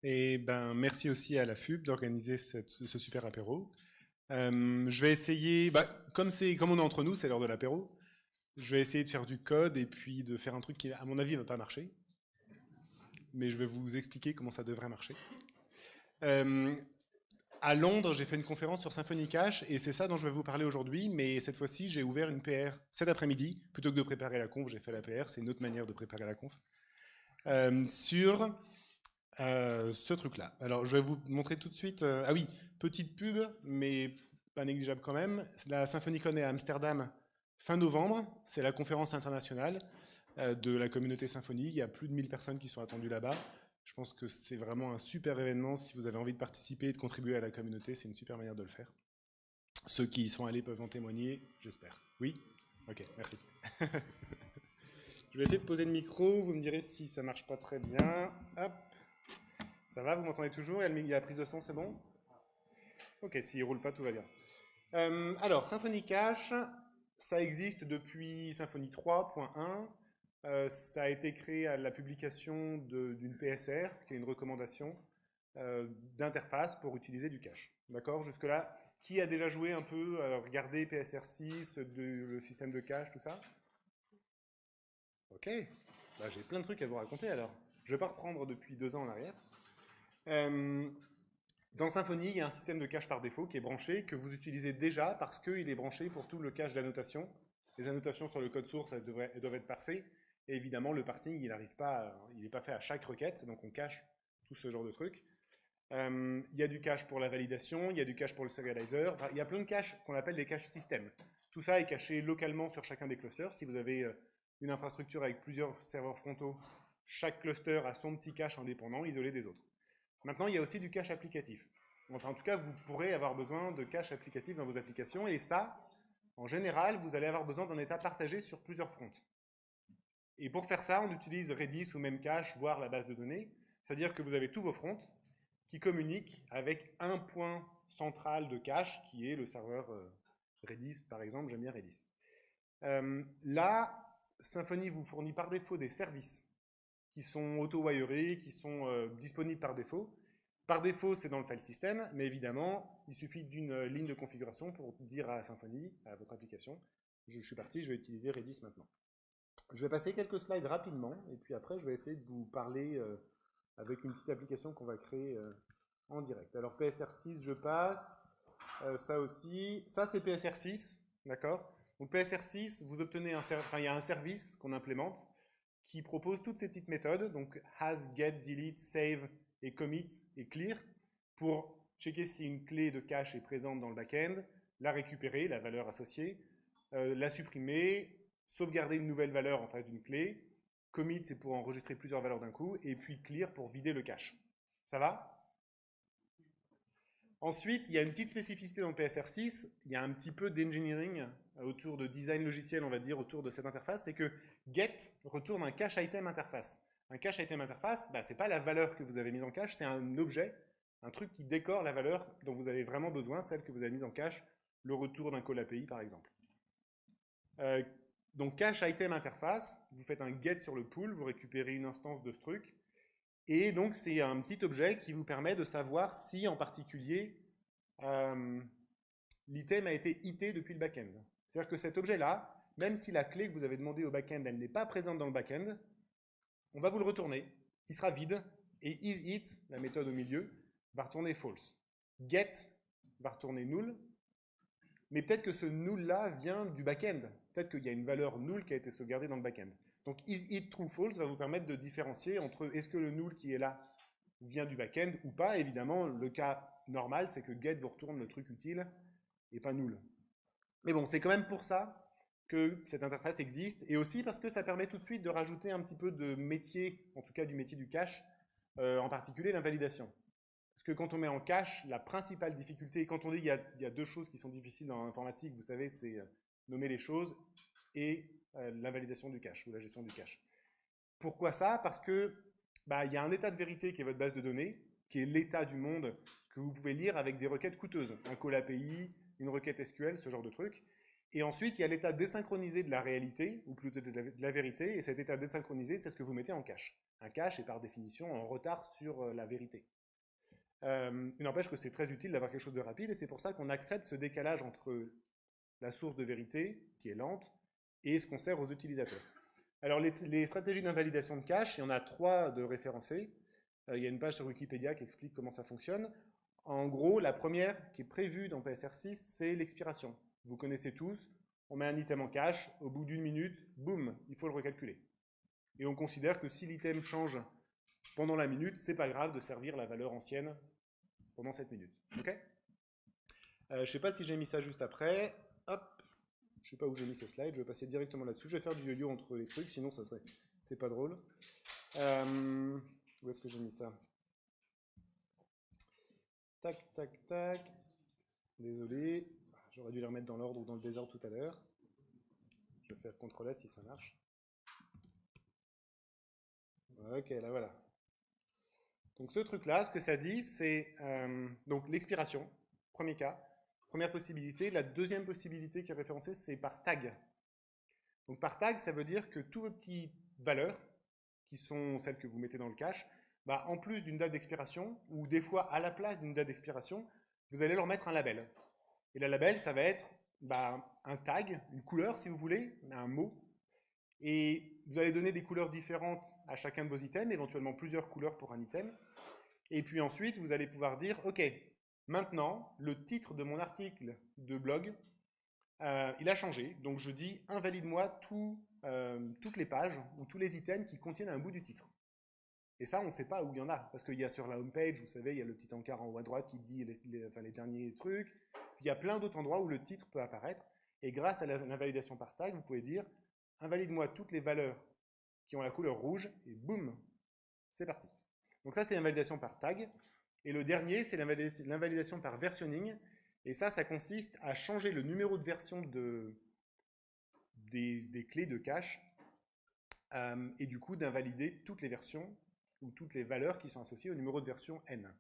Et ben, merci aussi à la FUB d'organiser ce super apéro. Je vais essayer, comme on est entre nous, c'est l'heure de l'apéro. Je vais essayer de faire du code et puis de faire un truc qui, à mon avis, va pas marcher. Mais je vais vous expliquer comment ça devrait marcher. Euh, à Londres, j'ai fait une conférence sur Symfony Cache et c'est ça dont je vais vous parler aujourd'hui. Mais cette fois-ci, j'ai ouvert une PR cet après-midi. Plutôt que de préparer la conf, j'ai fait la PR. C'est une autre manière de préparer la conf. Sur ce truc-là. Alors, je vais vous montrer tout de suite. Ah oui, petite pub, mais pas négligeable quand même. La SymfonyCon est à Amsterdam fin novembre. C'est la conférence internationale de la communauté Symfony. Il y a plus de 1000 personnes qui sont attendues là-bas. Je pense que c'est vraiment un super événement. Si vous avez envie de participer et de contribuer à la communauté, c'est une super manière de le faire. Ceux qui y sont allés peuvent en témoigner, j'espère. Oui? Ok, merci. Je vais essayer de poser le micro. Vous me direz si ça marche pas très bien. Hop. Ça va, vous m'entendez toujours? Il y a la prise de son, c'est bon? Ok, s'il roule pas, tout va bien. Alors, Symfony Cache, ça existe depuis Symfony 3.1. Ça a été créé à la publication d'une PSR, qui est une recommandation d'interface pour utiliser du cache. D'accord? Jusque-là, qui a déjà joué un peu, regardé PSR 6, le système de cache, tout ça? Ok, bah, j'ai plein de trucs à vous raconter alors. Je vais pas reprendre depuis 2 ans en arrière. Euh, Dans Symfony, il y a un système de cache par défaut qui est branché, que vous utilisez déjà parce qu'il est branché pour tout le cache d'annotation. Les annotations sur le code source, elles doivent être parsées. Et évidemment, le parsing, il n'est pas fait à chaque requête, donc on cache tout ce genre de trucs. Il y a du cache pour la validation, il y a du cache pour le serializer. Enfin, il y a plein de caches qu'on appelle des caches système. Tout ça est caché localement sur chacun des clusters. Si vous avez une infrastructure avec plusieurs serveurs frontaux, chaque cluster a son petit cache indépendant, isolé des autres. Maintenant, il y a aussi du cache applicatif. Enfin, en tout cas, vous pourrez avoir besoin de cache applicatif dans vos applications, et ça, en général, vous allez avoir besoin d'un état partagé sur plusieurs fronts. Et pour faire ça, on utilise Redis ou même cache, voire la base de données. C'est-à-dire que vous avez tous vos fronts qui communiquent avec un point central de cache, qui est le serveur Redis, par exemple. J'aime bien Redis. Là, Symfony vous fournit par défaut des services qui sont auto-wirés, qui sont disponibles par défaut. Par défaut, c'est dans le file system, mais évidemment, il suffit d'une ligne de configuration pour dire à Symfony, à votre application, je suis parti, je vais utiliser Redis maintenant. Je vais passer quelques slides rapidement, et puis après, je vais essayer de vous parler avec une petite application qu'on va créer en direct. Alors, PSR6, je passe. Ça aussi. Ça, c'est PSR6, d'accord? Donc, PSR6, vous obtenez il y a un service qu'on implémente qui propose toutes ces petites méthodes, donc has, get, delete, save et commit et clear, pour checker si une clé de cache est présente dans le back-end, la récupérer, la valeur associée, la supprimer, sauvegarder une nouvelle valeur en face d'une clé, commit c'est pour enregistrer plusieurs valeurs d'un coup, et puis clear pour vider le cache. Ça va? Ensuite, il y a une petite spécificité dans le PSR6, il y a un petit peu d'engineering autour de design logiciel, on va dire, autour de cette interface, c'est que get retourne un cache item interface. Un cache item interface, bah, c'est pas la valeur que vous avez mise en cache, c'est un objet, un truc qui décore la valeur dont vous avez vraiment besoin, celle que vous avez mise en cache, le retour d'un call API par exemple. Euh, donc cache item interface, vous faites un get sur le pool, vous récupérez une instance de ce truc, et donc, c'est un petit objet qui vous permet de savoir si, en particulier, euh, l'item a été ité depuis le back-end. C'est-à-dire que cet objet-là, même si la clé que vous avez demandée au back-end, elle n'est pas présente dans le back-end, on va vous le retourner. Il sera vide. Et isIt, la méthode au milieu, va retourner false. Get va retourner null. Mais peut-être que ce null-là vient du back-end. Peut-être qu'il y a une valeur null qui a été sauvegardée dans le back-end. Donc isIt true false va vous permettre de différencier entre est-ce que le null qui est là vient du back-end ou pas. Évidemment, le cas normal, c'est que get vous retourne le truc utile et pas null. Mais bon, c'est quand même pour ça que cette interface existe, et aussi parce que ça permet tout de suite de rajouter un petit peu de métier, en tout cas du métier du cache, en particulier l'invalidation. Parce que quand on met en cache, la principale difficulté, quand on dit il y a deux choses qui sont difficiles dans l'informatique, vous savez, c'est nommer les choses et l'invalidation du cache ou la gestion du cache. Pourquoi ça? Parce que bah, il y a un état de vérité qui est votre base de données, qui est l'état du monde que vous pouvez lire avec des requêtes coûteuses, un call API, une requête SQL, ce genre de truc. Et ensuite, il y a l'état désynchronisé de la réalité, ou plutôt de la vérité, et cet état désynchronisé, c'est ce que vous mettez en cache. Un cache est par définition en retard sur la vérité. Il n'empêche que c'est très utile d'avoir quelque chose de rapide, et c'est pour ça qu'on accepte ce décalage entre la source de vérité, qui est lente, et ce qu'on sert aux utilisateurs. Alors, les stratégies d'invalidation de cache, il y en a 3 de référencées. Il y a une page sur Wikipédia qui explique comment ça fonctionne. En gros, la première qui est prévue dans PSR6, c'est l'expiration. Vous connaissez tous, on met un item en cache, au bout d'1 minute, boum, il faut le recalculer. Et on considère que si l'item change pendant la minute, c'est pas grave de servir la valeur ancienne pendant cette minute. Ok. Je ne sais pas si j'ai mis ça juste après. Hop, je sais pas où j'ai mis ces slides, je vais passer directement là-dessus. Je vais faire du yo-yo entre les trucs, sinon ça serait, c'est pas drôle. Où est-ce que j'ai mis ça? Tac, tac, tac. Désolé, j'aurais dû les remettre dans l'ordre ou dans le désordre tout à l'heure. Je vais faire CTRL-S si ça marche. Ok, là voilà. Donc ce truc-là, ce que ça dit, c'est donc l'expiration, premier cas, première possibilité. La deuxième possibilité qui est référencée, c'est par tag. Donc par tag, ça veut dire que toutes vos petites valeurs, qui sont celles que vous mettez dans le cache, bah, en plus d'une date d'expiration, ou des fois à la place d'une date d'expiration, vous allez leur mettre un label. Et le label, ça va être bah, un tag, une couleur si vous voulez, un mot. Et vous allez donner des couleurs différentes à chacun de vos items, éventuellement plusieurs couleurs pour un item. Et puis ensuite, vous allez pouvoir dire, OK, maintenant, le titre de mon article de blog, il a changé. Donc je dis, invalide-moi toutes les pages ou tous les items qui contiennent un bout du titre. Et ça, on ne sait pas où il y en a. Parce qu'il y a sur la home page, vous savez, il y a le petit encart en haut à droite qui dit les derniers trucs. Puis il y a plein d'autres endroits où le titre peut apparaître. Et grâce à l'invalidation par tag, vous pouvez dire, invalide-moi toutes les valeurs qui ont la couleur rouge, et boum, c'est parti. Donc ça, c'est l'invalidation par tag. Et le dernier, c'est l'invalidation par versionning. Et ça consiste à changer le numéro de version des clés de cache et du coup d'invalider toutes les versions ou toutes les valeurs qui sont associées au numéro de version N.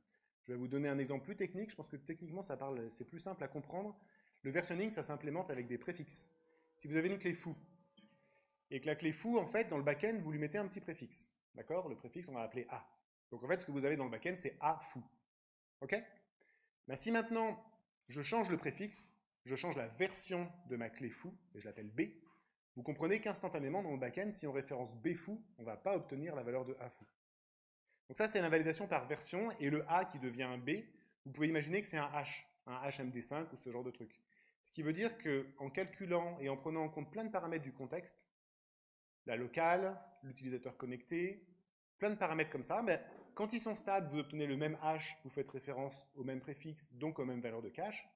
Je vais vous donner un exemple plus technique. Je pense que techniquement, c'est plus simple à comprendre. Le versionning, ça s'implémente avec des préfixes. Si vous avez une clé foo, et que la clé foo, en fait, dans le backend, vous lui mettez un petit préfixe. D'accord? Le préfixe, on va l'appeler A. Donc en fait, ce que vous avez dans le backend, c'est A foo. OK? Ben, si maintenant, je change le préfixe, je change la version de ma clé foo, et je l'appelle B, vous comprenez qu'instantanément, dans le backend, si on référence B foo, on ne va pas obtenir la valeur de A foo. Donc ça, c'est l'invalidation par version, et le A qui devient un B, vous pouvez imaginer que c'est un H, un HMD5 ou ce genre de truc. Ce qui veut dire qu'en calculant et en prenant en compte plein de paramètres du contexte, la locale, l'utilisateur connecté, plein de paramètres comme ça, mais quand ils sont stables, vous obtenez le même hash, vous faites référence au même préfixe, donc aux mêmes valeurs de cache.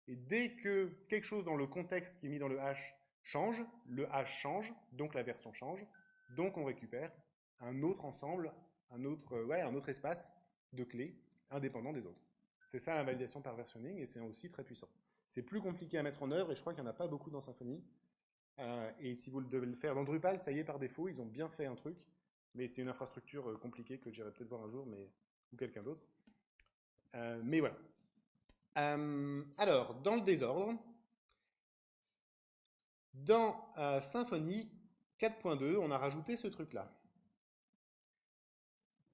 Et dès que quelque chose dans le contexte qui est mis dans le hash change, le hash change, donc la version change, donc on récupère un autre ensemble, un autre espace de clés indépendant des autres. C'est ça l'invalidation par versionning et c'est aussi très puissant. C'est plus compliqué à mettre en œuvre et je crois qu'il n'y en a pas beaucoup dans Symfony. Et si vous devez le faire dans Drupal, ça y est par défaut, ils ont bien fait un truc, mais c'est une infrastructure compliquée que j'irai peut-être voir un jour, ou quelqu'un d'autre. Mais voilà. Alors, dans le désordre, dans Symfony 4.2, on a rajouté ce truc-là.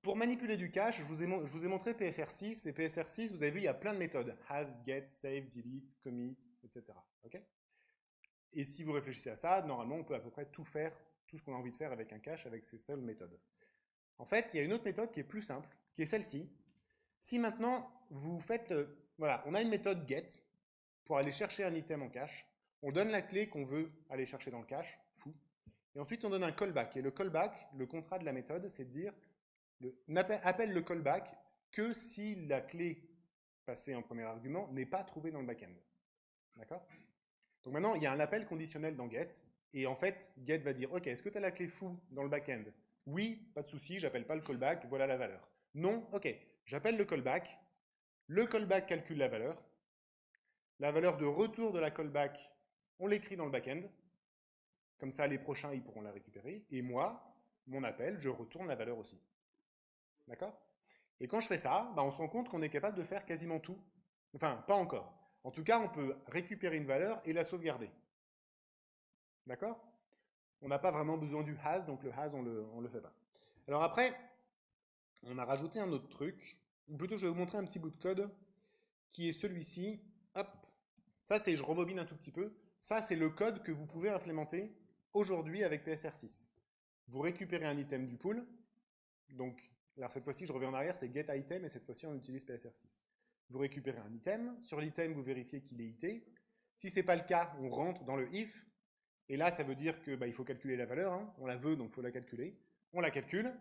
Pour manipuler du cache, je vous ai montré PSR6, et PSR6, vous avez vu, il y a plein de méthodes. Has, get, save, delete, commit, etc. Okay, et si vous réfléchissez à ça, normalement, on peut à peu près tout faire, tout ce qu'on a envie de faire avec un cache, avec ces seules méthodes. En fait, il y a une autre méthode qui est plus simple, qui est celle-ci. Si maintenant, vous faites, voilà, on a une méthode get pour aller chercher un item en cache. On donne la clé qu'on veut aller chercher dans le cache, fou. Et ensuite, on donne un callback. Et le callback, le contrat de la méthode, c'est de dire, on appelle le callback que si la clé passée en premier argument n'est pas trouvée dans le backend. D'accord? Donc maintenant, il y a un appel conditionnel dans get. Et en fait, get va dire, OK, est-ce que tu as la clé foo dans le backend? Oui, pas de souci, j'appelle pas le callback, voilà la valeur. Non, OK, j'appelle le callback calcule la valeur de retour de la callback, on l'écrit dans le backend, comme ça les prochains, ils pourront la récupérer, et moi, mon appel, je retourne la valeur aussi. D'accord? Et quand je fais ça, bah, on se rend compte qu'on est capable de faire quasiment tout. Enfin, pas encore. En tout cas, on peut récupérer une valeur et la sauvegarder. D'accord? On n'a pas vraiment besoin du has, donc le has, on le fait pas. Alors après, on a rajouté un autre truc. ou plutôt je vais vous montrer un petit bout de code qui est celui-ci. Hop, ça c'est, je rebobine un tout petit peu, ça c'est le code que vous pouvez implémenter aujourd'hui avec PSR6. Vous récupérez un item du pool, donc alors cette fois-ci je reviens en arrière, c'est get item et cette fois-ci on utilise PSR6. Vous récupérez un item, sur l'item vous vérifiez qu'il est ité. Si ce n'est pas le cas, on rentre dans le if, et là ça veut dire que il faut calculer la valeur, hein. On la veut donc il faut la calculer. On la calcule.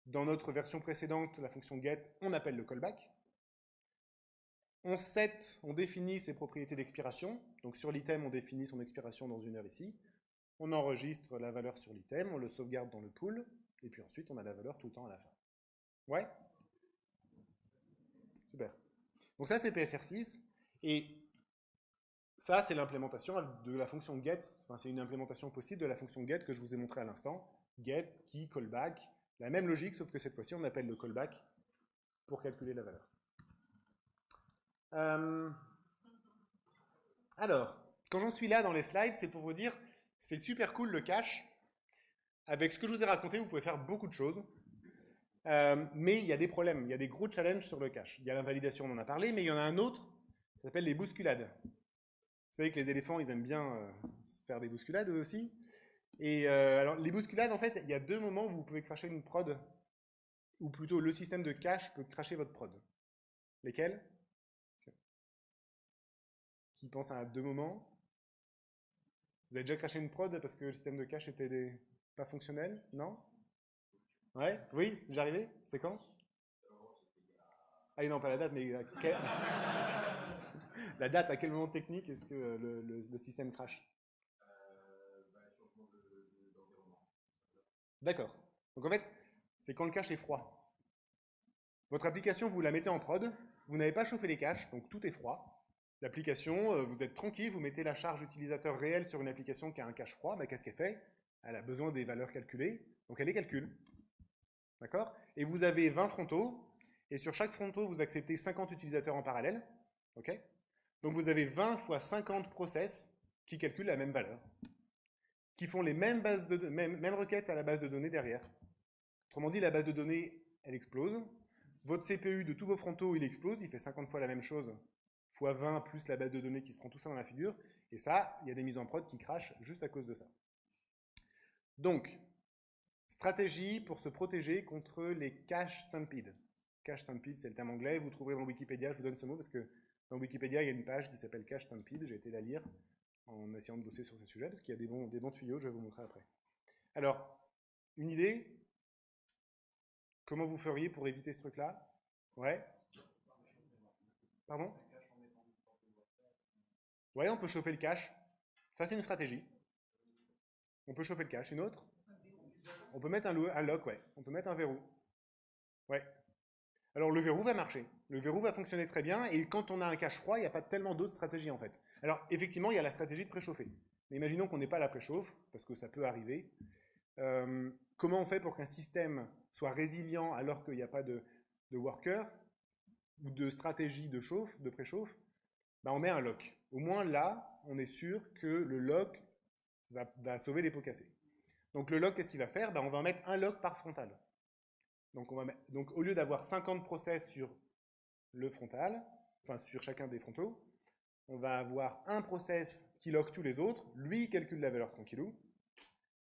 Dans notre version précédente, la fonction get, on appelle le callback. On set, on définit ses propriétés d'expiration. Donc sur l'item, on définit son expiration dans une heure ici. On enregistre la valeur sur l'item, on le sauvegarde dans le pool, et puis ensuite on a la valeur tout le temps à la fin. Ouais? Super. Donc ça c'est PSR6, et ça c'est l'implémentation de la fonction get, enfin c'est une implémentation possible de la fonction get que je vous ai montré à l'instant. Get, key, callback, la même logique, sauf que cette fois-ci on appelle le callback pour calculer la valeur. Alors, quand j'en suis là dans les slides, c'est pour vous dire, c'est super cool le cache. Avec ce que je vous ai raconté, vous pouvez faire beaucoup de choses. Mais il y a des problèmes, il y a des gros challenges sur le cache. Il y a l'invalidation, on en a parlé, mais il y en a un autre, ça s'appelle les bousculades. Vous savez que les éléphants, ils aiment bien faire des bousculades eux aussi. Et alors, les bousculades, en fait, il y a deux moments où vous pouvez cracher une prod, ou plutôt le système de cache peut cracher votre prod. Lesquels? Qui pense à deux moments? Vous avez déjà crashé une prod parce que le système de cache était pas fonctionnel? Non? Ouais? Oui, c'est déjà arrivé? C'est quand? Ah non, pas la date, mais la date, à quel moment technique est-ce que le système crash? D'accord. Donc en fait, c'est quand le cache est froid. Votre application, vous la mettez en prod, vous n'avez pas chauffé les caches, donc tout est froid. L'application, vous êtes tranquille, vous mettez la charge utilisateur réelle sur une application qui a un cache froid, bah, qu'est-ce qu'elle fait? Elle a besoin des valeurs calculées, donc elle les calcule. D'accord? Et vous avez 20 frontaux, et sur chaque fronto, vous acceptez 50 utilisateurs en parallèle. Ok? Donc vous avez 20 fois 50 process qui calculent la même valeur, qui font les mêmes, mêmes requêtes à la base de données derrière. Autrement dit, la base de données, elle explose. Votre CPU de tous vos frontaux, il explose, il fait 50 fois la même chose, fois 20 plus la base de données qui se prend tout ça dans la figure. Et ça, il y a des mises en prod qui crashent juste à cause de ça. Donc, stratégie pour se protéger contre les cache stampede. Cache stampede, c'est le terme anglais. Vous trouverez dans Wikipédia, je vous donne ce mot parce que dans Wikipédia, il y a une page qui s'appelle cache stampede. J'ai été la lire en essayant de bosser sur ce sujet parce qu'il y a des bons tuyaux, je vais vous montrer après. Alors, une idée? Comment vous feriez pour éviter ce truc-là? Ouais? Pardon? Ouais, on peut chauffer le cache. Ça, c'est une stratégie. On peut chauffer le cache. Une autre? On peut mettre un lock, ouais. On peut mettre un verrou. Ouais. Alors, le verrou va marcher. Le verrou va fonctionner très bien. Et quand on a un cache froid, il n'y a pas tellement d'autres stratégies, en fait. Alors, effectivement, il y a la stratégie de préchauffer. Mais imaginons qu'on n'ait pas la préchauffe, parce que ça peut arriver. Comment on fait pour qu'un système soit résilient alors qu'il n'y a pas de worker ou de stratégie de chauffe, de préchauffe? Ben, on met un lock. Au moins là, on est sûr que le lock va sauver les pots cassés. Donc le lock, qu'est-ce qu'il va faire? Ben, on va en mettre un lock par frontal. Donc au lieu d'avoir 50 process sur le frontal, enfin sur chacun des frontaux, on va avoir un process qui lock tous les autres, lui il calcule la valeur tranquillou,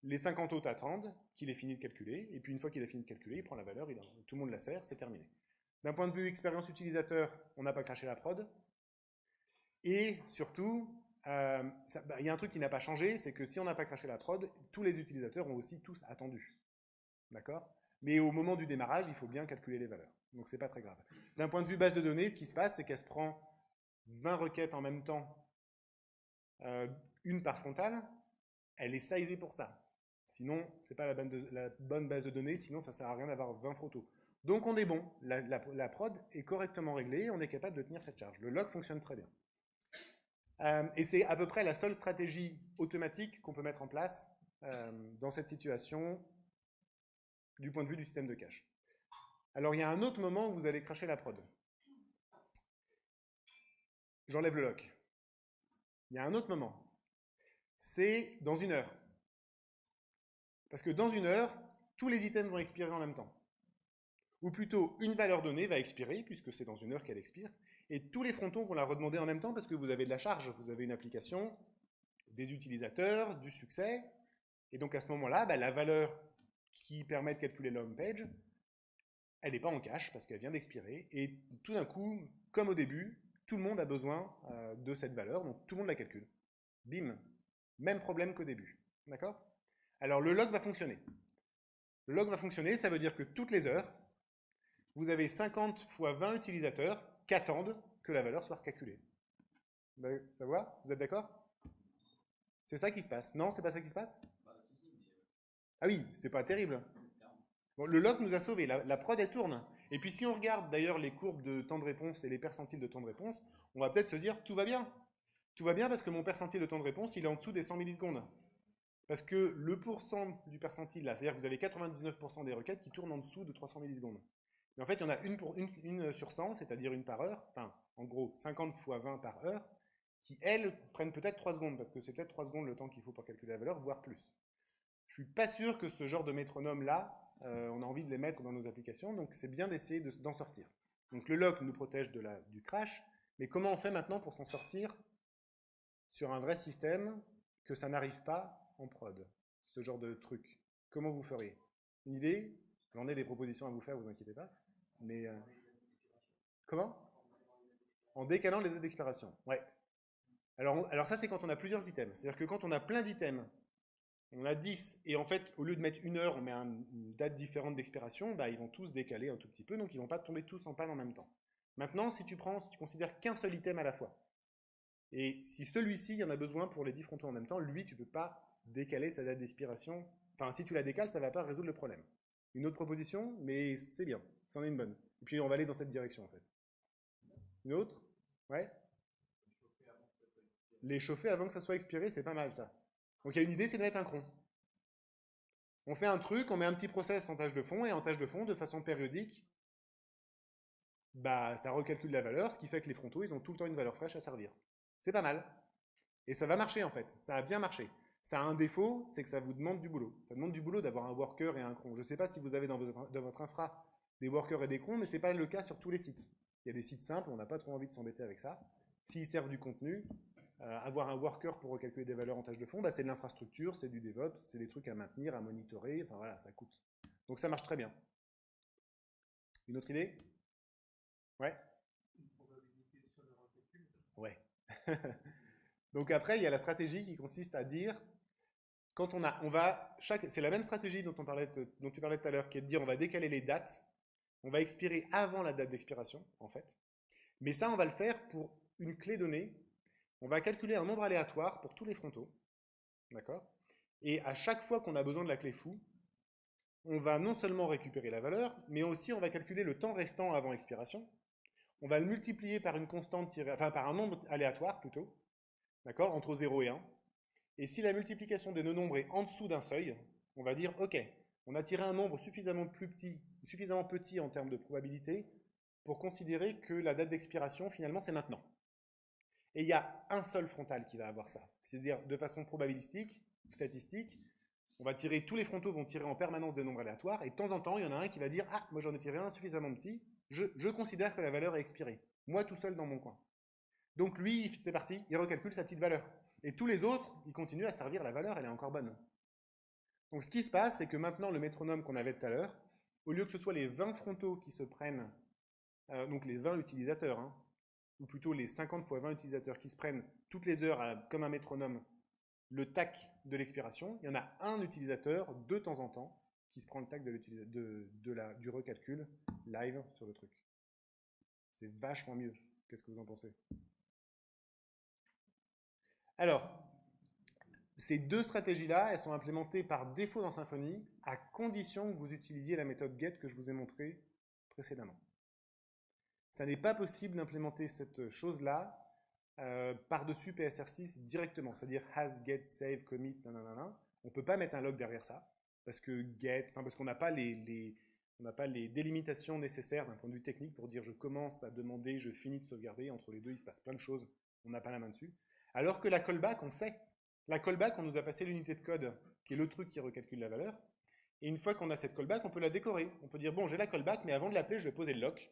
les 50 autres attendent qu'il ait fini de calculer, et puis une fois qu'il a fini de calculer, il prend la valeur, tout le monde la sert, c'est terminé. D'un point de vue expérience utilisateur, on n'a pas craché la prod, et surtout, il y a un truc qui n'a pas changé, c'est que si on n'a pas craché la prod, tous les utilisateurs ont aussi tous attendu. D'accord? Mais au moment du démarrage, il faut bien calculer les valeurs. Donc c'est pas très grave. D'un point de vue base de données, ce qui se passe, c'est qu'elle se prend 20 requêtes en même temps, une par frontale, elle est sizée pour ça. Sinon, c'est pas la bonne base de données, sinon ça sert à rien d'avoir 20 photos. Donc on est bon, la prod est correctement réglée, on est capable de tenir cette charge. Le log fonctionne très bien. Et c'est à peu près la seule stratégie automatique qu'on peut mettre en place dans cette situation du point de vue du système de cache. Alors il y a un autre moment où vous allez cracher la prod. J'enlève le lock. Il y a un autre moment. C'est dans une heure. Parce que dans une heure, tous les items vont expirer en même temps. Ou plutôt, une valeur donnée va expirer, puisque c'est dans une heure qu'elle expire, et tous les frontons vont la redemander en même temps parce que vous avez de la charge, vous avez une application, des utilisateurs, du succès, et donc à ce moment-là, bah, la valeur qui permet de calculer l'home page, elle n'est pas en cache parce qu'elle vient d'expirer, et tout d'un coup, comme au début, tout le monde a besoin de cette valeur, donc tout le monde la calcule. Bim, même problème qu'au début. D'accord? Alors le log va fonctionner. Le log va fonctionner, ça veut dire que toutes les heures, vous avez 50 fois 20 utilisateurs qui attendent que la valeur soit recalculée. Ça va? Vous êtes d'accord? C'est ça qui se passe. Non, c'est pas ça qui se passe? Ah oui, c'est pas terrible. Bon, le log nous a sauvés, la prod elle tourne. Et puis si on regarde d'ailleurs les courbes de temps de réponse et les percentiles de temps de réponse, on va peut-être se dire tout va bien. Tout va bien parce que mon percentile de temps de réponse, il est en dessous des 100 millisecondes. Parce que le pourcent du percentile, là, c'est-à-dire que vous avez 99% des requêtes qui tournent en dessous de 300 millisecondes. Mais en fait, il y en a une sur 100, c'est-à-dire une par heure, enfin, en gros, 50 fois 20 par heure, qui, elles, prennent peut-être 3 secondes, parce que c'est peut-être 3 secondes le temps qu'il faut pour calculer la valeur, voire plus. Je suis pas sûr que ce genre de métronome-là, on a envie de les mettre dans nos applications, donc c'est bien d'essayer d'en sortir. Donc le lock nous protège du crash, mais comment on fait maintenant pour s'en sortir sur un vrai système que ça n'arrive pas en prod, ce genre de truc? Comment vous feriez? Une idée? J'en ai des propositions à vous faire, vous inquiétez pas. Mais comment? En décalant les dates d'expiration. Ouais. Alors ça, c'est quand on a plusieurs items. C'est-à-dire que quand on a plein d'items, on a 10, et en fait, au lieu de mettre une heure, on met une date différente d'expiration, bah, ils vont tous décaler un tout petit peu, donc ils vont pas tomber tous en panne en même temps. Maintenant, si tu considères qu'un seul item à la fois, et si celui-ci, il y en a besoin pour les 10 frontons en même temps, lui, tu peux pas décaler sa date d'expiration. Enfin, si tu la décales, ça va pas résoudre le problème. Une autre proposition, mais c'est bien, c'en est une bonne. Et puis on va aller dans cette direction, en fait. Une autre? Ouais? Les chauffer avant que ça soit expiré, c'est pas mal, ça. Donc il y a une idée, c'est de mettre un cron. On fait un truc, on met un petit process en tâche de fond, et en tâche de fond, de façon périodique, bah, ça recalcule la valeur, ce qui fait que les frontaux, ils ont tout le temps une valeur fraîche à servir. C'est pas mal. Et ça va marcher, en fait. Ça a bien marché. Ça a un défaut, c'est que ça vous demande du boulot. Ça demande du boulot d'avoir un worker et un cron. Je ne sais pas si vous avez dans votre infra des workers et des crons, mais ce n'est pas le cas sur tous les sites. Il y a des sites simples, on n'a pas trop envie de s'embêter avec ça. S'ils servent du contenu, avoir un worker pour recalculer des valeurs en tâche de fond, bah, c'est de l'infrastructure, c'est du DevOps, c'est des trucs à maintenir, à monitorer, enfin voilà, ça coûte. Donc ça marche très bien. Une autre idée? Ouais? Ouais. Donc après, il y a la stratégie qui consiste à dire, quand c'est la même stratégie dont tu parlais tout à l'heure, qui est de dire on va décaler les dates, on va expirer avant la date d'expiration, en fait. Mais ça, on va le faire pour une clé donnée. On va calculer un nombre aléatoire pour tous les frontaux, d'accord? Et à chaque fois qu'on a besoin de la clé foo, on va non seulement récupérer la valeur, mais aussi on va calculer le temps restant avant expiration. On va le multiplier par une constante enfin par un nombre aléatoire plutôt, d'accord, entre 0 et 1. Et si la multiplication des deux nombres est en dessous d'un seuil, on va dire OK, on a tiré un nombre suffisamment petit en termes de probabilité pour considérer que la date d'expiration finalement c'est maintenant. Et il y a un seul frontal qui va avoir ça. C'est-à-dire de façon probabilistique, statistique, on va tirer, tous les frontaux vont tirer en permanence des nombres aléatoires, et de temps en temps, il y en a un qui va dire ah, moi j'en ai tiré un suffisamment petit, je considère que la valeur est expirée. Moi tout seul dans mon coin. Donc lui, c'est parti, il recalcule sa petite valeur. Et tous les autres, ils continuent à servir la valeur, elle est encore bonne. Donc ce qui se passe, c'est que maintenant, le métronome qu'on avait tout à l'heure, au lieu que ce soit les 20 frontaux qui se prennent, donc les 20 utilisateurs, hein, ou plutôt les 50 fois 20 utilisateurs qui se prennent toutes les heures comme un métronome le tac de l'expiration, il y en a un utilisateur de temps en temps qui se prend le tac du recalcul live sur le truc. C'est vachement mieux. Qu'est-ce que vous en pensez? Alors, ces deux stratégies-là, elles sont implémentées par défaut dans Symfony, à condition que vous utilisiez la méthode get que je vous ai montrée précédemment. Ça n'est pas possible d'implémenter cette chose-là par-dessus PSR6 directement, c'est-à-dire has, get, save, commit, nanana. On ne peut pas mettre un log derrière ça, parce que parce qu'on n'a pas on n'a pas les délimitations nécessaires d'un point de vue technique pour dire je commence à demander, je finis de sauvegarder, entre les deux il se passe plein de choses, on n'a pas la main dessus. Alors que la callback, on sait. La callback, on nous a passé l'unité de code, qui est le truc qui recalcule la valeur, Et une fois qu'on a cette callback, on peut la décorer. On peut dire, bon, j'ai la callback, mais avant de l'appeler, je vais poser le lock.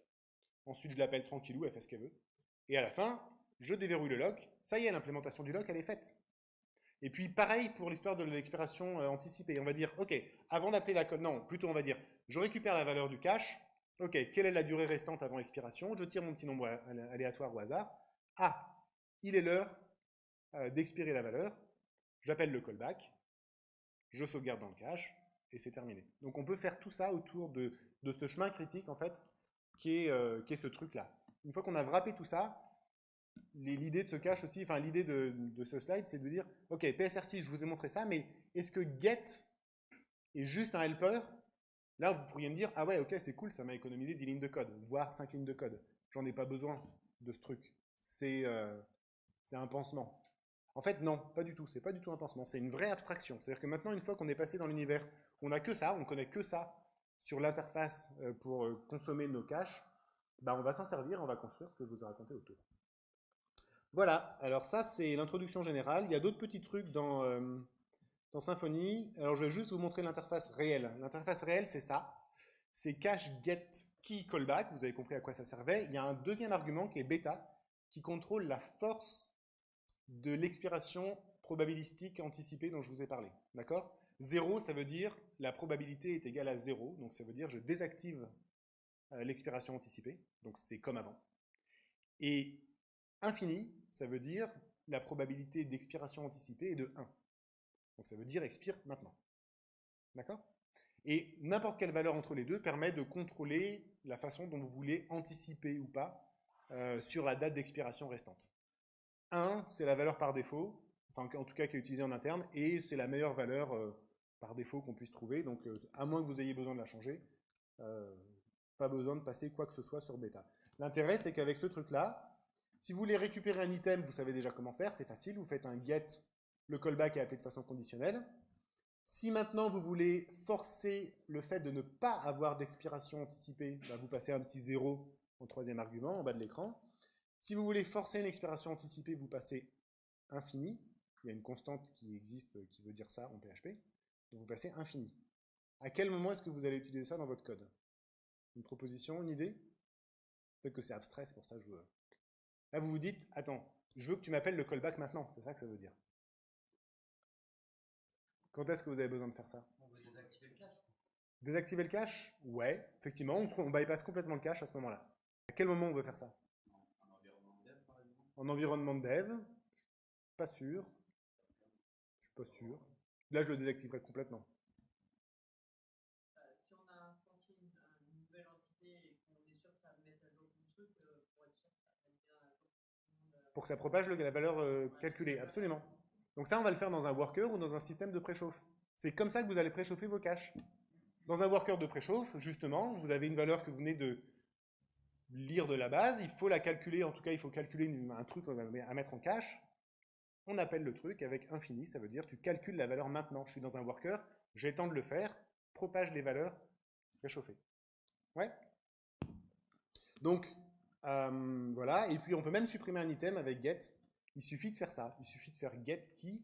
Ensuite, je l'appelle tranquillou, elle fait ce qu'elle veut. Et à la fin, je déverrouille le lock. Ça y est, l'implémentation du lock, elle est faite. Et puis, pareil pour l'histoire de l'expiration anticipée. On va dire, OK, avant d'appeler la call, non, plutôt on va dire, je récupère la valeur du cache. OK, quelle est la durée restante avant expiration? Je tire mon petit nombre aléatoire au hasard. Ah, il est l'heure d'expirer la valeur. J'appelle le callback. Je sauvegarde dans le cache. Et c'est terminé. Donc, on peut faire tout ça autour de ce chemin critique, en fait, qui est ce truc-là. Une fois qu'on a wrappé tout ça, l'idée de ce cache aussi, enfin l'idée de ce slide, c'est de dire, ok, PSR6, je vous ai montré ça, mais est-ce que get est juste un helper? Là, vous pourriez me dire, ah ouais, ok, c'est cool, ça m'a économisé 10 lignes de code, voire 5 lignes de code. J'en ai pas besoin de ce truc. C'est un pansement. En fait, non, pas du tout. C'est pas du tout un pansement. C'est une vraie abstraction. C'est-à-dire que maintenant, une fois qu'on est passé dans l'univers, on n'a que ça, on connaît que ça sur l'interface pour consommer nos caches, bah, on va s'en servir, on va construire ce que je vous ai raconté autour. Voilà, alors ça c'est l'introduction générale. Il y a d'autres petits trucs dans Symfony. Alors je vais juste vous montrer l'interface réelle. L'interface réelle c'est ça. C'est cache get key callback. Vous avez compris à quoi ça servait. Il y a un deuxième argument qui est bêta, qui contrôle la force de l'expiration probabilistique anticipée dont je vous ai parlé. D'accord? 0, ça veut dire la probabilité est égale à 0. Donc ça veut dire je désactive l'expiration anticipée. Donc c'est comme avant. Et infini, ça veut dire la probabilité d'expiration anticipée est de 1. Donc ça veut dire expire maintenant. D'accord? Et n'importe quelle valeur entre les deux permet de contrôler la façon dont vous voulez anticiper ou pas sur la date d'expiration restante. 1, c'est la valeur par défaut, enfin en tout cas qui est utilisée en interne, et c'est la meilleure valeur par défaut qu'on puisse trouver. Donc à moins que vous ayez besoin de la changer, pas besoin de passer quoi que ce soit sur bêta. L'intérêt, c'est qu'avec ce truc-là, si vous voulez récupérer un item, vous savez déjà comment faire, c'est facile, vous faites un get, le callback est appelé de façon conditionnelle. Si maintenant vous voulez forcer le fait de ne pas avoir d'expiration anticipée, bah vous passez un petit 0 en troisième argument en bas de l'écran. Si vous voulez forcer une expiration anticipée, vous passez infini. Il y a une constante qui existe qui veut dire ça en PHP. Donc vous passez infini. À quel moment est-ce que vous allez utiliser ça dans votre code? Une proposition, une idée? Peut-être que c'est abstrait, c'est pour ça que je veux... Là, vous vous dites, attends, je veux que tu m'appelles le callback maintenant. C'est ça que ça veut dire. Quand est-ce que vous avez besoin de faire ça? On veut désactiver le cache. Désactiver le cache? Ouais, effectivement, on bypass complètement le cache à ce moment-là. À quel moment on veut faire ça? En environnement dev, par exemple. En environnement de dev? Pas sûr. Je suis pas sûr. Là, je le désactiverai complètement. Si on a instancié une nouvelle entité et qu'on est sûr que ça va mettre à jour tout le truc, pour être sûr que ça va mettre bien à jour tout le monde. Pour que ça propage la valeur calculée, absolument. Donc ça, on va le faire dans un worker ou dans un système de préchauffe. C'est comme ça que vous allez préchauffer vos caches. Dans un worker de préchauffe, justement, vous avez une valeur que vous venez de lire de la base, il faut la calculer, en tout cas, il faut calculer un truc à mettre en cache. On appelle le truc avec infini, ça veut dire tu calcules la valeur maintenant. Je suis dans un worker, j'ai le temps de le faire, propage les valeurs, réchauffer. Ouais. Donc, voilà, et puis on peut même supprimer un item avec get. Il suffit de faire ça, il suffit de faire get key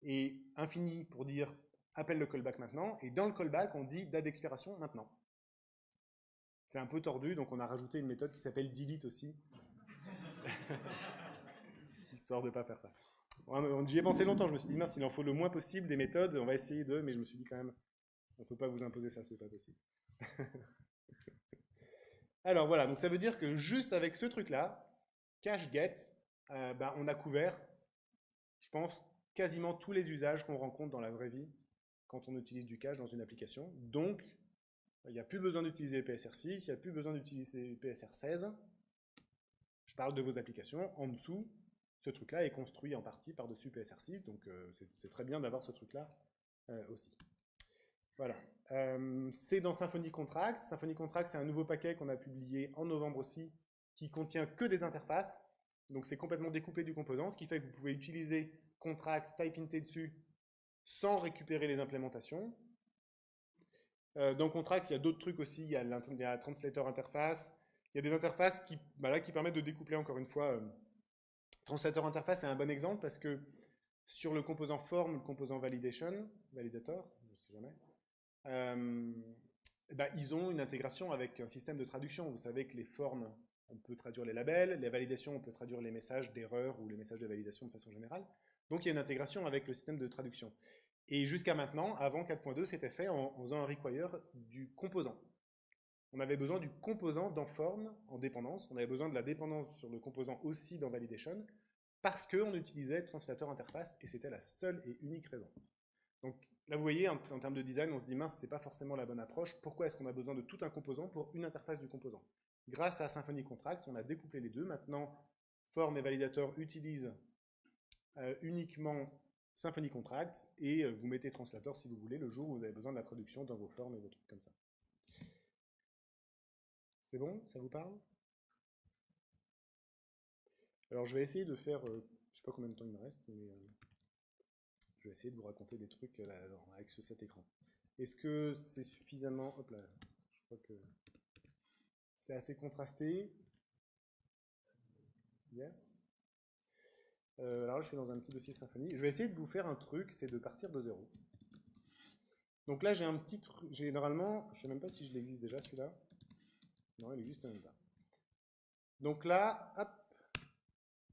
et infini pour dire appelle le callback maintenant, et dans le callback, on dit date d'expiration maintenant. C'est un peu tordu, donc on a rajouté une méthode qui s'appelle delete aussi, histoire de ne pas faire ça. J'y ai pensé longtemps, je me suis dit, mince, il en faut le moins possible des méthodes, on va essayer de, mais je me suis dit quand même, on ne peut pas vous imposer ça, c'est pas possible. Alors voilà, donc ça veut dire que juste avec ce truc-là, cache get, bah, on a couvert, je pense, quasiment tous les usages qu'on rencontre dans la vraie vie quand on utilise du cache dans une application. Donc, il n'y a plus besoin d'utiliser PSR6, il n'y a plus besoin d'utiliser PSR16. Je parle de vos applications. En dessous, ce truc-là est construit en partie par-dessus PSR6, donc c'est très bien d'avoir ce truc-là aussi. Voilà. C'est dans Symfony Contracts. Symfony Contracts, c'est un nouveau paquet qu'on a publié en novembre aussi, qui contient que des interfaces. Donc c'est complètement découpé du composant, ce qui fait que vous pouvez utiliser Contracts, type-int dessus, sans récupérer les implémentations. Dans Contracts, il y a d'autres trucs aussi. Il y a la Translator Interface. Il y a des interfaces qui, bah là, qui permettent de découpler encore une fois. Translator Interface est un bon exemple parce que sur le composant form, le composant validator, je ne sais jamais, Ils ont une intégration avec un système de traduction. Vous savez que les formes, on peut traduire les labels, les validations, on peut traduire les messages d'erreur ou les messages de validation de façon générale. Donc il y a une intégration avec le système de traduction. Et jusqu'à maintenant, avant 4.2, c'était fait en faisant un require du composant. On avait besoin du composant dans forme, en dépendance. On avait besoin de la dépendance sur le composant aussi dans validation, parce qu'on utilisait translator interface, et c'était la seule et unique raison. Donc là, vous voyez, en termes de design, on se dit, mince, c'est pas forcément la bonne approche. Pourquoi est-ce qu'on a besoin de tout un composant pour une interface du composant? Grâce à Symfony Contracts, on a découplé les deux. Maintenant, form et validator utilisent uniquement Symfony Contracts, et vous mettez translator si vous voulez, le jour où vous avez besoin de la traduction dans vos formes et vos trucs comme ça. C'est bon? Ça vous parle? Alors je vais essayer de faire, je sais pas combien de temps il me reste, mais je vais essayer de vous raconter des trucs avec cet écran. Est-ce que c'est suffisamment... Hop là, je crois que c'est assez contrasté. Yes. Alors là, je suis dans un petit dossier Symfony. Je vais essayer de vous faire un truc, c'est de partir de zéro. Donc là, j'ai un petit truc, normalement, je ne sais même pas si je l'existe déjà celui-là. Non, il n'existe même pas. Donc là, hop,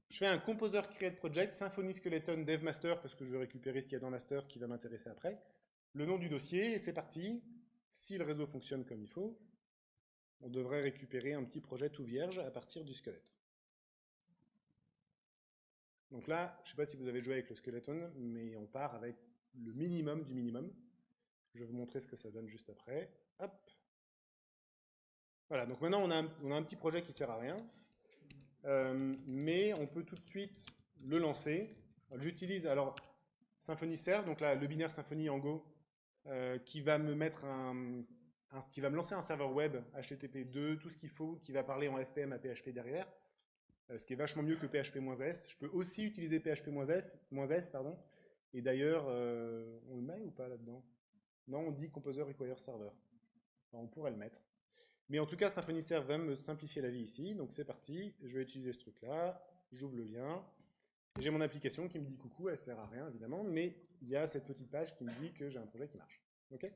je fais un composer create project, Symfony Skeleton Dev Master, parce que je vais récupérer ce qu'il y a dans Master qui va m'intéresser après. Le nom du dossier, et c'est parti. Si le réseau fonctionne comme il faut, on devrait récupérer un petit projet tout vierge à partir du squelette. Donc là, je ne sais pas si vous avez joué avec le skeleton, mais on part avec le minimum du minimum. Je vais vous montrer ce que ça donne juste après. Hop. Voilà, donc maintenant on a un petit projet qui ne sert à rien, mais on peut tout de suite le lancer. J'utilise alors Symfony Serve, donc là le binaire Symfony en Go, qui va me mettre qui va me lancer un serveur web HTTP2, tout ce qu'il faut, qui va parler en FPM à PHP derrière, ce qui est vachement mieux que PHP-S. Je peux aussi utiliser PHP-S, pardon. Et d'ailleurs, on le met ou pas là-dedans? Non, on dit Composer Require Server. Enfin, on pourrait le mettre. Mais en tout cas, Symfony Serve va me simplifier la vie ici. Donc c'est parti, je vais utiliser ce truc-là, j'ouvre le lien. J'ai mon application qui me dit coucou, elle sert à rien évidemment, mais il y a cette petite page qui me dit que j'ai un projet qui marche. Ok.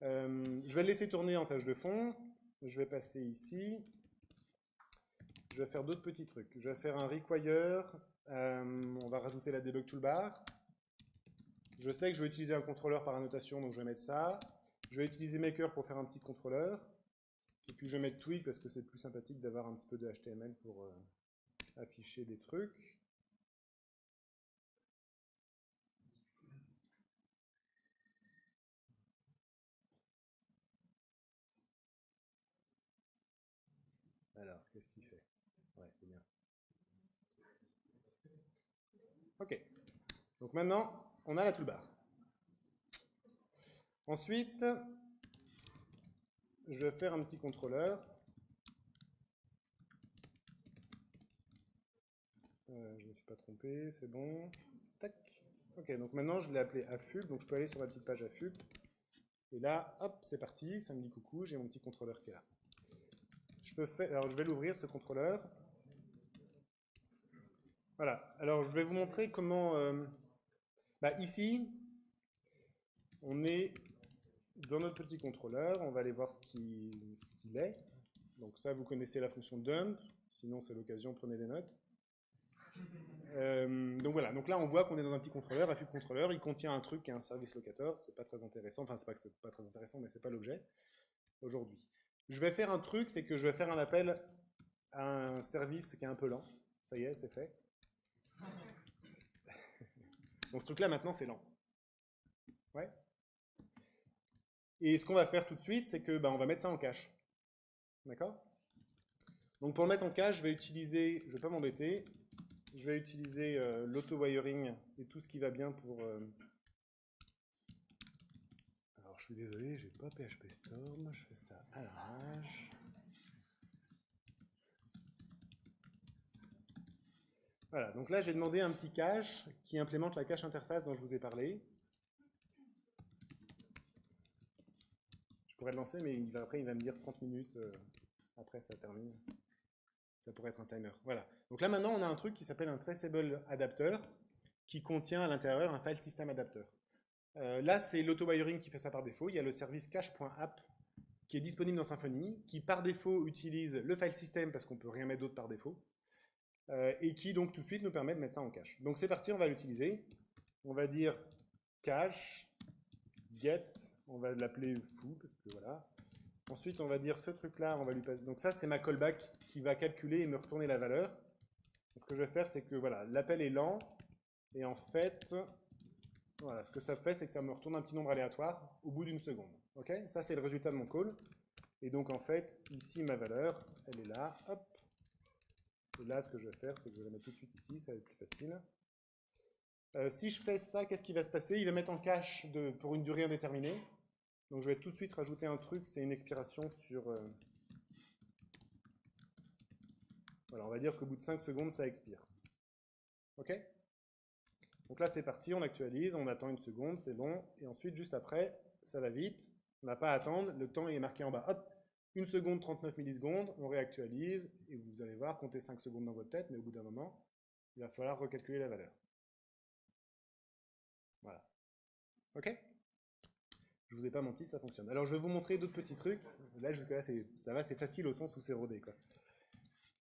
Je vais le laisser tourner en tâche de fond. Je vais passer ici. Je vais faire d'autres petits trucs. Je vais faire un require. On va rajouter la debug toolbar. Je sais que je vais utiliser un contrôleur par annotation, donc je vais mettre ça. Je vais utiliser maker pour faire un petit contrôleur. Et puis je vais mettre twig parce que c'est plus sympathique d'avoir un petit peu de HTML pour afficher des trucs. Alors, qu'est-ce qu'il fait? Ouais, c'est bien. Ok. Donc maintenant, on a la toolbar. Ensuite, je vais faire un petit contrôleur. Je ne me suis pas trompé, c'est bon. Tac. Ok, donc maintenant je l'ai appelé affub, donc je peux aller sur ma petite page affub. Et là, hop, c'est parti, ça me dit coucou, j'ai mon petit contrôleur qui est là. Alors je vais l'ouvrir ce contrôleur. Voilà, alors je vais vous montrer comment... ici, on est dans notre petit contrôleur, on va aller voir ce qu'il est. Donc ça, vous connaissez la fonction dump, sinon c'est l'occasion, prenez des notes. Donc voilà, donc là on voit qu'on est dans un petit contrôleur, affub contrôleur, il contient un truc qui est un service locator, c'est pas très intéressant, enfin c'est pas que c'est pas très intéressant, mais c'est pas l'objet aujourd'hui. Je vais faire un truc, c'est que je vais faire un appel à un service qui est un peu lent. Ça y est, c'est fait. Donc ce truc-là maintenant c'est lent. Ouais. Et ce qu'on va faire tout de suite, c'est que on va mettre ça en cache. D'accord? Donc pour le mettre en cache, je vais utiliser, je vais pas m'embêter, je vais utiliser l'auto-wiring et tout ce qui va bien pour... Alors je suis désolé, j'ai pas PHP Storm, je fais ça à l'arrache. Voilà, donc là j'ai demandé un petit cache qui implémente la cache interface dont je vous ai parlé. Je pourrais le lancer, mais après il va me dire 30 minutes, après ça termine. Ça pourrait être un timer. Voilà. Donc là maintenant on a un truc qui s'appelle un traceable adapter qui contient à l'intérieur un file system adapter. Là, c'est l'auto-wiring qui fait ça par défaut. Il y a le service cache.app qui est disponible dans Symfony, qui par défaut utilise le file system parce qu'on ne peut rien mettre d'autre par défaut, et qui donc tout de suite nous permet de mettre ça en cache. Donc c'est parti, on va l'utiliser. On va dire cache, get, on va l'appeler foo, parce que voilà. Ensuite, on va dire ce truc-là, on va lui passer. Donc ça, c'est ma callback qui va calculer et me retourner la valeur. Ce que je vais faire, c'est que voilà, l'appel est lent, et en fait, voilà, ce que ça fait, c'est que ça me retourne un petit nombre aléatoire au bout d'une seconde. Ok, ça, c'est le résultat de mon call. Et donc, en fait, ici, ma valeur, elle est là. Hop. Et là, ce que je vais faire, c'est que je vais la mettre tout de suite ici, ça va être plus facile. Si je fais ça, qu'est-ce qui va se passer? Il va mettre en cache pour une durée indéterminée. Donc, je vais tout de suite rajouter un truc, c'est une expiration sur... Voilà, on va dire qu'au bout de 5 secondes, ça expire. Ok? Donc là, c'est parti, on actualise, on attend une seconde, c'est bon. Et ensuite, juste après, ça va vite. On n'a pas à attendre, le temps est marqué en bas. Hop, 1 seconde, 39 millisecondes, on réactualise, et vous allez voir, comptez 5 secondes dans votre tête, mais au bout d'un moment, il va falloir recalculer la valeur. Voilà. Ok? Je vous ai pas menti, ça fonctionne. Alors, je vais vous montrer d'autres petits trucs. Là, jusque-là, ça va, c'est facile au sens où c'est rodé, quoi.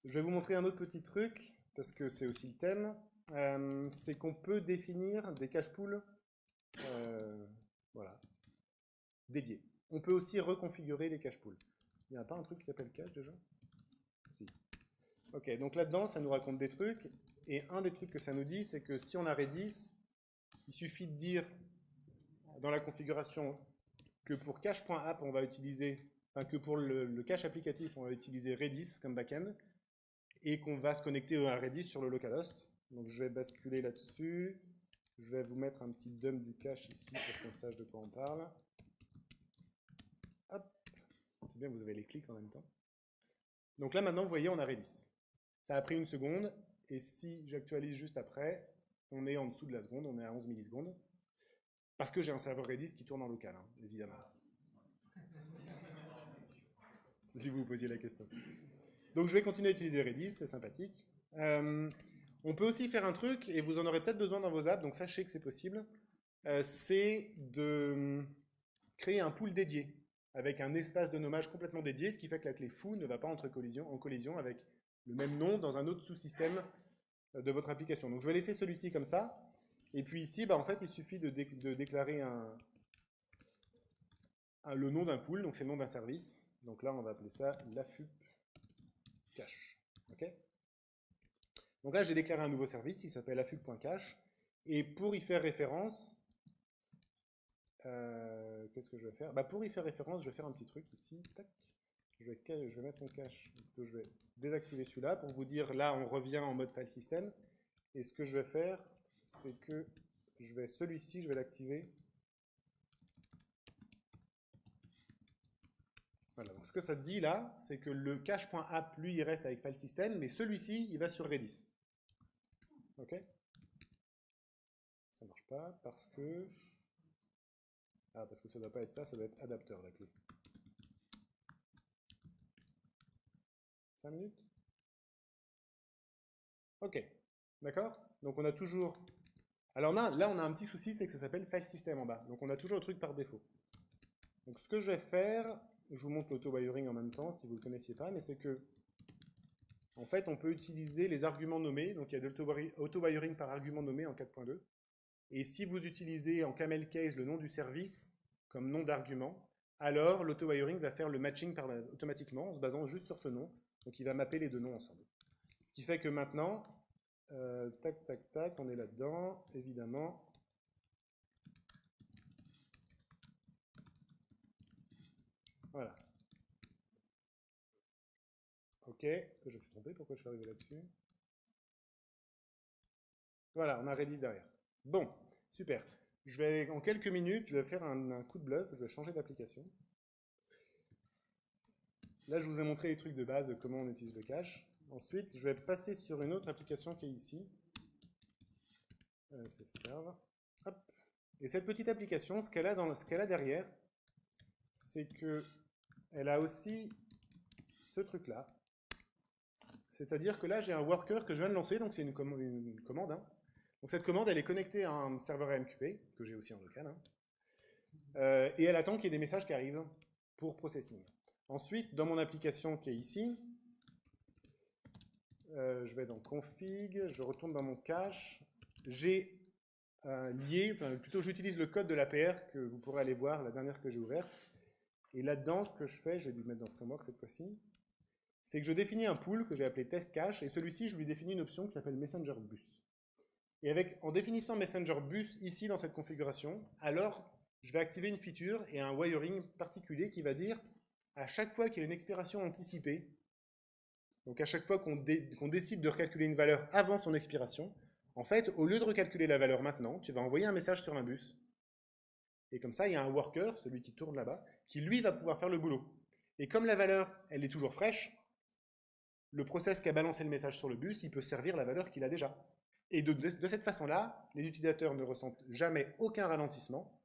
Je vais vous montrer un autre petit truc, parce que c'est aussi le thème. C'est qu'on peut définir des cache pools voilà, dédiés. On peut aussi reconfigurer les cache pools. Il n'y a pas un truc qui s'appelle cache déjà? Si. Ok, donc là-dedans, ça nous raconte des trucs. Et un des trucs que ça nous dit, c'est que si on a Redis, il suffit de dire dans la configuration que pour cache.app, on va utiliser, enfin que pour le cache applicatif, on va utiliser Redis comme backend, et qu'on va se connecter à Redis sur le localhost. Donc je vais basculer là-dessus. Je vais vous mettre un petit dump du cache ici pour qu'on sache de quoi on parle. Hop. C'est bien, vous avez les clics en même temps. Donc là maintenant, vous voyez, on a Redis. Ça a pris une seconde, et si j'actualise juste après, on est en dessous de la seconde, on est à 11 millisecondes. Parce que j'ai un serveur Redis qui tourne en local, hein, évidemment. Si vous vous posiez la question. Donc je vais continuer à utiliser Redis, c'est sympathique. On peut aussi faire un truc, et vous en aurez peut-être besoin dans vos apps, donc sachez que c'est possible. C'est de créer un pool dédié, avec un espace de nommage complètement dédié, ce qui fait que la clé foo ne va pas entrer en collision avec le même nom dans un autre sous-système de votre application. Donc je vais laisser celui-ci comme ça. Et puis ici, bah, en fait, il suffit de déclarer le nom d'un pool, donc c'est le nom d'un service. Donc là, on va appeler ça l'afup cache. Ok? Donc là, j'ai déclaré un nouveau service, il s'appelle afup.cache. Et pour y faire référence, qu'est-ce que je vais faire? Bah, pour y faire référence, je vais faire un petit truc ici. Tac. Je vais mettre mon cache. Donc, je vais désactiver celui-là pour vous dire, là, on revient en mode file system. Et ce que je vais faire, c'est que celui-ci, je vais l'activer. Voilà, donc ce que ça dit là, c'est que le cache.app, lui, il reste avec file system, mais celui-ci, il va sur Redis. Ok? Ça marche pas parce que... Ah, parce que ça ne doit pas être ça, ça doit être adapteur la clé. 5 minutes? Ok, d'accord? Donc on a toujours... Alors là, on a un petit souci, c'est que ça s'appelle file system en bas. Donc on a toujours le truc par défaut. Donc ce que je vais faire, je vous montre l'auto-wiring en même temps, si vous ne le connaissiez pas, mais c'est que, en fait, on peut utiliser les arguments nommés. Donc il y a de l'auto-wiring par argument nommé en 4.2. Et si vous utilisez en camel case le nom du service comme nom d'argument, alors l'auto-wiring va faire le matching automatiquement en se basant juste sur ce nom. Donc il va mapper les deux noms ensemble. Ce qui fait que maintenant, tac, tac, tac, on est là-dedans, évidemment. Voilà. Ok, je me suis trompé, pourquoi je suis arrivé là-dessus? Voilà, on a Redis derrière. Bon, super. En quelques minutes, je vais faire un coup de bluff, je vais changer d'application. Là, je vous ai montré les trucs de base, comment on utilise le cache. Ensuite, je vais passer sur une autre application qui est ici. C'est serve. Hop. Et cette petite application, ce qu'elle a derrière, c'est que elle a aussi ce truc-là. C'est-à-dire que là, j'ai un worker que je viens de lancer, donc c'est une commande. Hein. Donc cette commande, elle est connectée à un serveur AMQP, que j'ai aussi en local. Hein. Et elle attend qu'il y ait des messages qui arrivent pour processing. Ensuite, dans mon application qui est ici, je vais dans config, je retourne dans mon cache, j'ai plutôt j'utilise le code de l'APR que vous pourrez aller voir, la dernière que j'ai ouverte. Et là-dedans, ce que je fais, je vais dû mettre dans Framework cette fois-ci, c'est que je définis un pool que j'ai appelé test cache, et celui-ci, je lui définis une option qui s'appelle Messenger Bus. Et en définissant Messenger Bus ici dans cette configuration, alors je vais activer une feature et un wiring particulier qui va dire à chaque fois qu'il y a une expiration anticipée, donc à chaque fois qu'on décide de recalculer une valeur avant son expiration, en fait, au lieu de recalculer la valeur maintenant, tu vas envoyer un message sur un bus. Et comme ça, il y a un worker, celui qui tourne là-bas, qui lui va pouvoir faire le boulot. Et comme la valeur, elle est toujours fraîche, le process qui a balancé le message sur le bus, il peut servir la valeur qu'il a déjà. Et de cette façon-là, les utilisateurs ne ressentent jamais aucun ralentissement,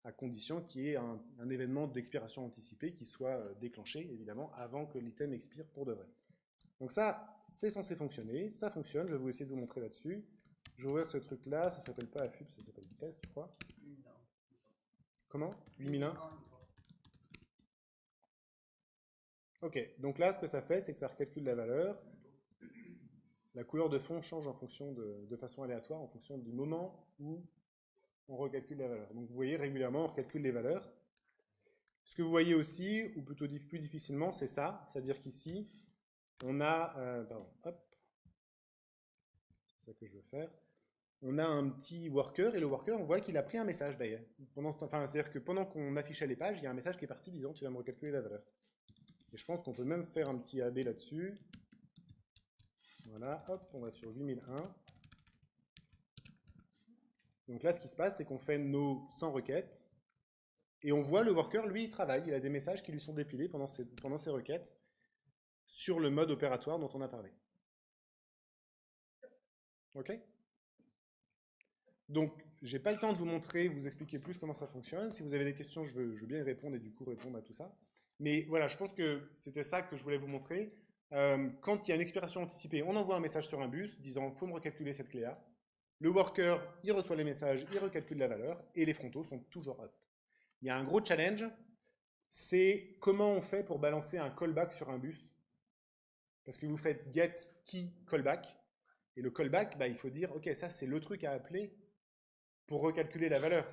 à condition qu'il y ait un événement d'expiration anticipée qui soit déclenché, évidemment, avant que l'item expire pour de vrai. Donc ça, c'est censé fonctionner, ça fonctionne, je vais essayer de vous montrer là-dessus. Je vais ouvrir ce truc-là, ça s'appelle pas AFUB, ça s'appelle test, je crois. Comment 8001. Ok, donc là, ce que ça fait, c'est que ça recalcule la valeur. La couleur de fond change en fonction de façon aléatoire, en fonction du moment où on recalcule la valeur. Donc vous voyez, régulièrement, on recalcule les valeurs. Ce que vous voyez aussi, ou plutôt plus difficilement, c'est ça. C'est-à-dire qu'ici, on a... c'est ça que je veux faire. On a un petit worker, et le worker, on voit qu'il a pris un message d'ailleurs. C'est-à-dire que pendant qu'on affichait les pages, il y a un message qui est parti disant tu vas me recalculer la valeur. Et je pense qu'on peut même faire un petit AB là-dessus. Voilà, hop, on va sur 8001. Donc là, ce qui se passe, c'est qu'on fait nos 100 requêtes, et on voit le worker, lui, il travaille. Il a des messages qui lui sont dépilés pendant ces requêtes sur le mode opératoire dont on a parlé. Ok? Donc, j'ai pas le temps de vous montrer, vous expliquer plus comment ça fonctionne. Si vous avez des questions, je veux bien y répondre et du coup répondre à tout ça. Mais voilà, je pense que c'était ça que je voulais vous montrer. Quand il y a une expiration anticipée, on envoie un message sur un bus disant « faut me recalculer cette clé-là ». Le worker, il reçoit les messages, il recalcule la valeur et les frontaux sont toujours up. Il y a un gros challenge, c'est comment on fait pour balancer un callback sur un bus. Parce que vous faites get key callback, et le callback, bah, il faut dire, ok, ça c'est le truc à appeler pour recalculer la valeur.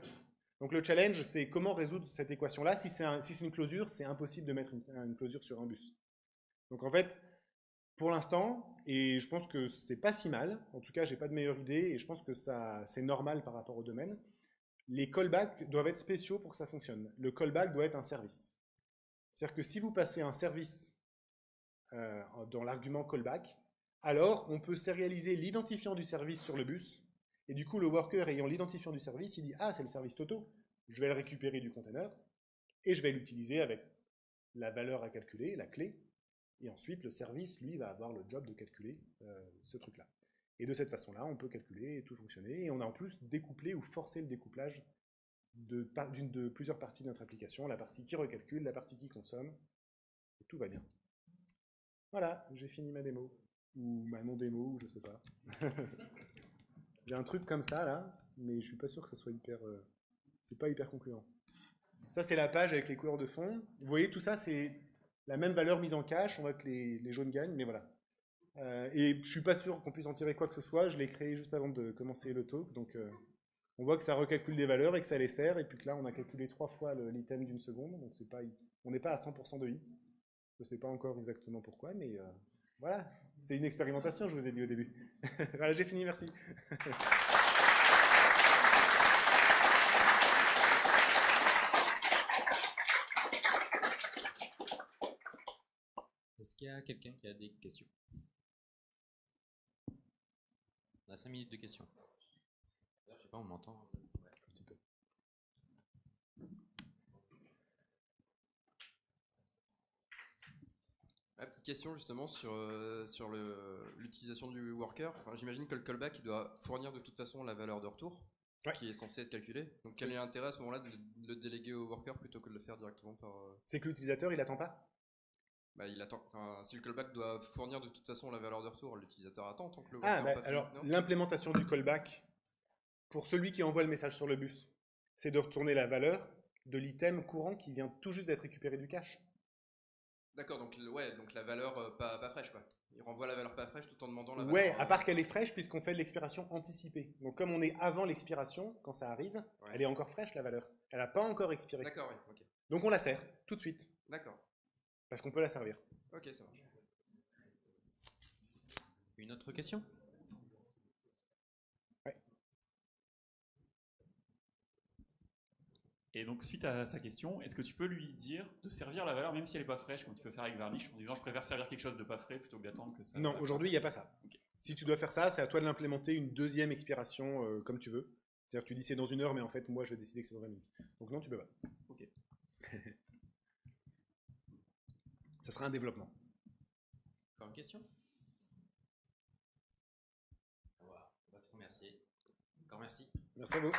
Donc le challenge, c'est comment résoudre cette équation-là. Si c'est une closure, c'est impossible de mettre une closure sur un bus. Donc en fait, pour l'instant, et je pense que c'est pas si mal, en tout cas, j'ai pas de meilleure idée, et je pense que c'est normal par rapport au domaine, les callbacks doivent être spéciaux pour que ça fonctionne. Le callback doit être un service. C'est-à-dire que si vous passez un service dans l'argument callback, alors on peut sérialiser l'identifiant du service sur le bus, et du coup le worker ayant l'identifiant du service, il dit « Ah, c'est le service Toto, je vais le récupérer du container, et je vais l'utiliser avec la valeur à calculer, la clé, et ensuite le service, lui, va avoir le job de calculer ce truc-là. » Et de cette façon-là, on peut calculer et tout fonctionner, et on a en plus découplé ou forcé le découplage de plusieurs parties de notre application, la partie qui recalcule, la partie qui consomme, et tout va bien. Voilà, j'ai fini ma démo, ou ma non-démo, ou je sais pas. J'ai un truc comme ça là, mais je suis pas sûr que ça soit hyper... c'est pas hyper concluant. Ça c'est la page avec les couleurs de fond. Vous voyez tout ça, c'est la même valeur mise en cache, on voit que les jaunes gagnent, mais voilà. Et je suis pas sûr qu'on puisse en tirer quoi que ce soit, je l'ai créé juste avant de commencer le talk, donc on voit que ça recalcule des valeurs et que ça les sert, et puis que là on a calculé 3 fois l'item d'une seconde, donc c'est pas, on n'est pas à 100% de hit. Je sais pas encore exactement pourquoi, mais voilà, c'est une expérimentation, je vous ai dit au début. Voilà, j'ai fini, merci. Est-ce qu'il y a quelqu'un qui a des questions? On a 5 minutes de questions. Je sais pas, on m'entend ouais, un petit peu. Ah, petite question justement sur l'utilisation du worker. Enfin, j'imagine que le callback il doit fournir de toute façon la valeur de retour qui est censée être calculée. Donc quel est l'intérêt à ce moment-là de le déléguer au worker plutôt que de le faire directement par... C'est que l'utilisateur il attend pas? Bah, il attend. Enfin, si le callback doit fournir de toute façon la valeur de retour, l'utilisateur attend tant que le worker pas alors fini, l'implémentation du callback pour celui qui envoie le message sur le bus, c'est de retourner la valeur de l'item courant qui vient tout juste d'être récupéré du cache. D'accord, donc, ouais, donc la valeur pas fraîche, quoi. Il renvoie la valeur pas fraîche tout en demandant la valeur. Ouais, à part qu'elle est fraîche puisqu'on fait de l'expiration anticipée. Donc comme on est avant l'expiration, quand ça arrive, Ouais. elle est encore fraîche la valeur. Elle n'a pas encore expiré. D'accord, oui, ok. Donc on la sert tout de suite, D'accord. parce qu'on peut la servir. Ok, ça marche. Une autre question? Et donc, suite à sa question, est-ce que tu peux lui dire de servir la valeur même si elle n'est pas fraîche, comme tu peux faire avec Varnish, en disant je préfère servir quelque chose de pas frais plutôt que d'attendre que ça. Non, aujourd'hui il n'y a pas ça. Ok. Si tu dois faire ça, c'est à toi de l'implémenter une deuxième expiration comme tu veux. C'est-à-dire que tu dis c'est dans 1 heure, mais en fait moi je vais décider que c'est dans 20 minutes. Donc non, tu peux pas. Ok. Ça sera un développement. Encore une question? On va te remercier. Encore merci. Merci à vous.